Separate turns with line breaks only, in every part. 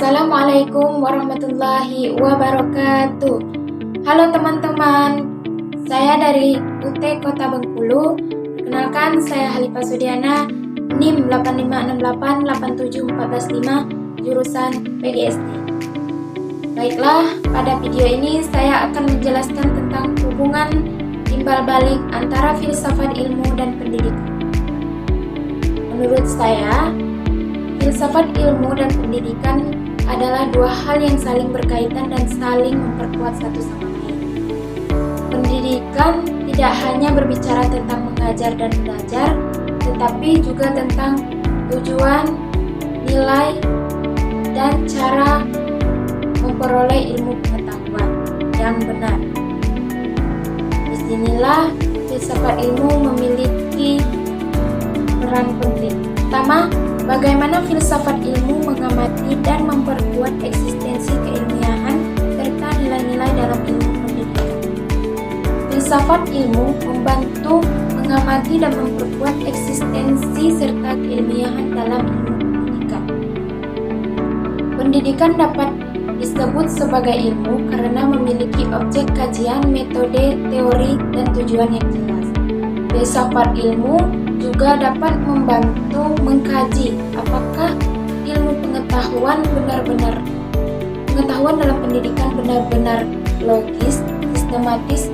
Assalamualaikum warahmatullahi wabarakatuh. Halo teman-teman, saya dari UT Kota Bengkulu. Perkenalkan, saya Halifah Sudiana, NIM 85688745, jurusan PGSD. Baiklah, pada video ini saya akan menjelaskan tentang hubungan timbal balik antara filsafat ilmu dan pendidikan. Menurut saya, filsafat ilmu dan pendidikan adalah dua hal yang saling berkaitan dan saling memperkuat satu sama lain. Pendidikan tidak hanya berbicara tentang mengajar dan belajar, tetapi juga tentang tujuan, nilai, dan cara memperoleh ilmu pengetahuan yang benar. Disinilah filsafat ilmu memiliki peran penting. Pertama, bagaimana filsafat ilmu mengamati dan memperkuat eksistensi keilmiahan serta nilai-nilai dalam ilmu pendidikan. Filsafat ilmu membantu mengamati dan memperkuat eksistensi serta keilmiahan dalam ilmu pendidikan. Pendidikan dapat disebut sebagai ilmu karena memiliki objek kajian, metode, teori, dan tujuan yang jelas. Filsafat ilmu juga dapat membantu mengkaji apakah ilmu pengetahuan dalam pendidikan benar-benar logis, sistematis,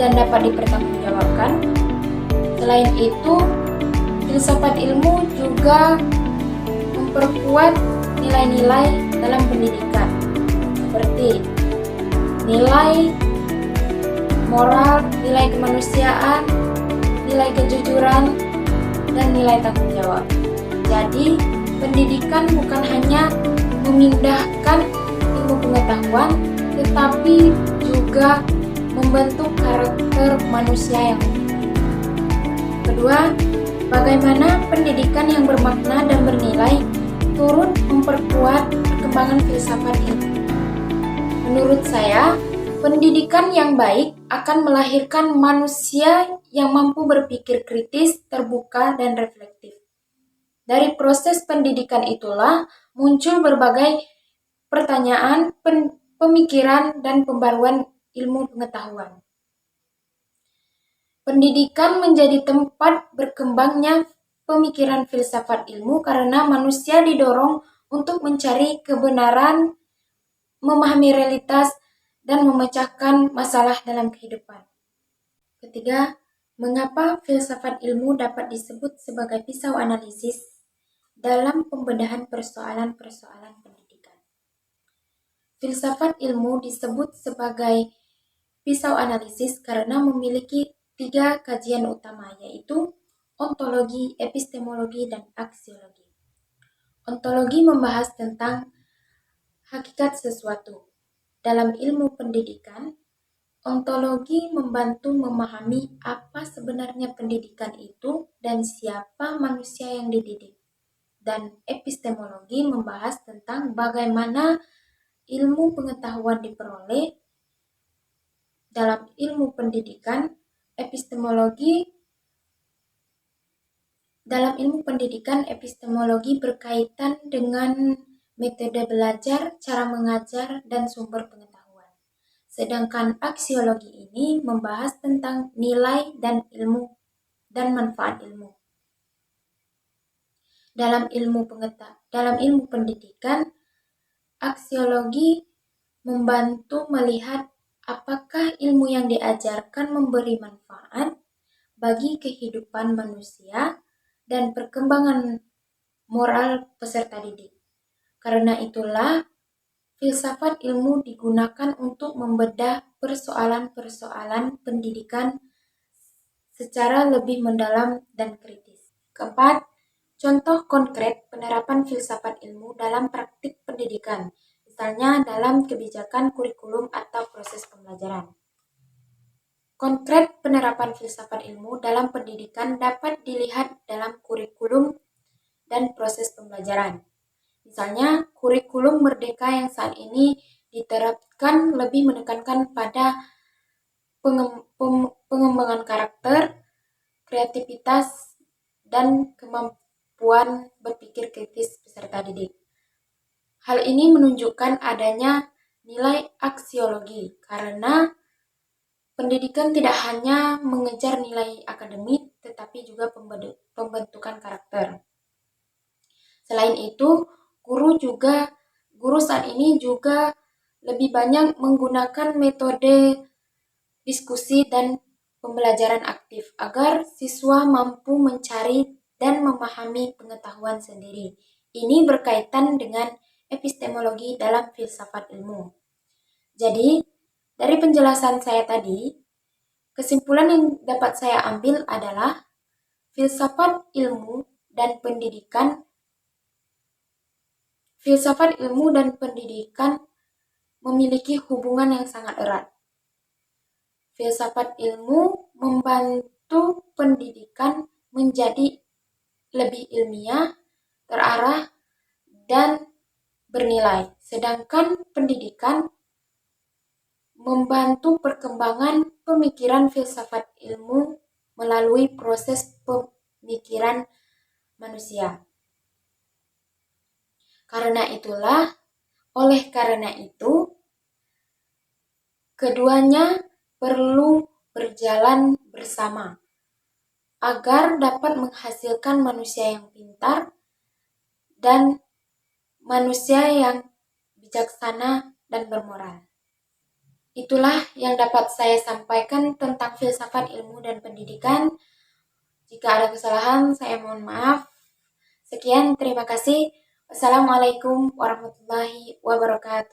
dan dapat dipertanggungjawabkan. Selain itu, filsafat ilmu juga memperkuat nilai-nilai dalam pendidikan seperti nilai moral, nilai kemanusiaan, nilai kejujuran, dan nilai tanggung jawab. Jadi, pendidikan bukan hanya memindahkan ilmu pengetahuan, tetapi juga membentuk karakter manusia yang unik. Kedua, bagaimana pendidikan yang bermakna dan bernilai turut memperkuat perkembangan filsafat ilmu. Menurut saya, pendidikan yang baik akan melahirkan manusia yang mampu berpikir kritis, terbuka, dan reflektif. Dari proses pendidikan itulah muncul berbagai pertanyaan, pemikiran, dan pembaruan ilmu pengetahuan. Pendidikan menjadi tempat berkembangnya pemikiran filsafat ilmu karena manusia didorong untuk mencari kebenaran, memahami realitas, dan memecahkan masalah dalam kehidupan. Ketiga, mengapa filsafat ilmu dapat disebut sebagai pisau analisis dalam pembedahan persoalan-persoalan pendidikan? Filsafat ilmu disebut sebagai pisau analisis karena memiliki tiga kajian utama, yaitu ontologi, epistemologi, dan aksiologi. Ontologi membahas tentang hakikat sesuatu. Dalam ilmu pendidikan, ontologi membantu memahami apa sebenarnya pendidikan itu dan siapa manusia yang dididik. Dan epistemologi membahas tentang bagaimana ilmu pengetahuan diperoleh. Dalam ilmu pendidikan, epistemologi berkaitan dengan metode belajar, cara mengajar, dan sumber pengetahuan. Sedangkan aksiologi ini membahas tentang nilai dan ilmu dan manfaat ilmu. Dalam ilmu pendidikan, aksiologi membantu melihat apakah ilmu yang diajarkan memberi manfaat bagi kehidupan manusia dan perkembangan moral peserta didik. Karena itulah filsafat ilmu digunakan untuk membedah persoalan-persoalan pendidikan secara lebih mendalam dan kritis. Keempat, contoh konkret penerapan filsafat ilmu dalam praktik pendidikan, misalnya dalam kebijakan kurikulum atau proses pembelajaran. Konkret penerapan filsafat ilmu dalam pendidikan dapat dilihat dalam kurikulum dan proses pembelajaran. Misalnya, kurikulum Merdeka yang saat ini diterapkan lebih menekankan pada pengembangan karakter, kreativitas, dan kemampuan berpikir kritis peserta didik. Hal ini menunjukkan adanya nilai aksiologi karena pendidikan tidak hanya mengejar nilai akademik tetapi juga pembentukan karakter. Selain itu, guru saat ini juga lebih banyak menggunakan metode diskusi dan pembelajaran aktif agar siswa mampu mencari dan memahami pengetahuan sendiri. Ini berkaitan dengan epistemologi dalam filsafat ilmu. Jadi, dari penjelasan saya tadi, kesimpulan yang dapat saya ambil adalah filsafat ilmu dan pendidikan memiliki hubungan yang sangat erat. Filsafat ilmu membantu pendidikan menjadi lebih ilmiah, terarah, dan bernilai. Sedangkan pendidikan membantu perkembangan pemikiran filsafat ilmu melalui proses pemikiran manusia. Oleh karena itu, keduanya perlu berjalan bersama agar dapat menghasilkan manusia yang pintar dan manusia yang bijaksana dan bermoral. Itulah yang dapat saya sampaikan tentang filsafat ilmu dan pendidikan. Jika ada kesalahan, saya mohon maaf. Sekian, terima kasih. Wassalamualaikum warahmatullahi wabarakatuh.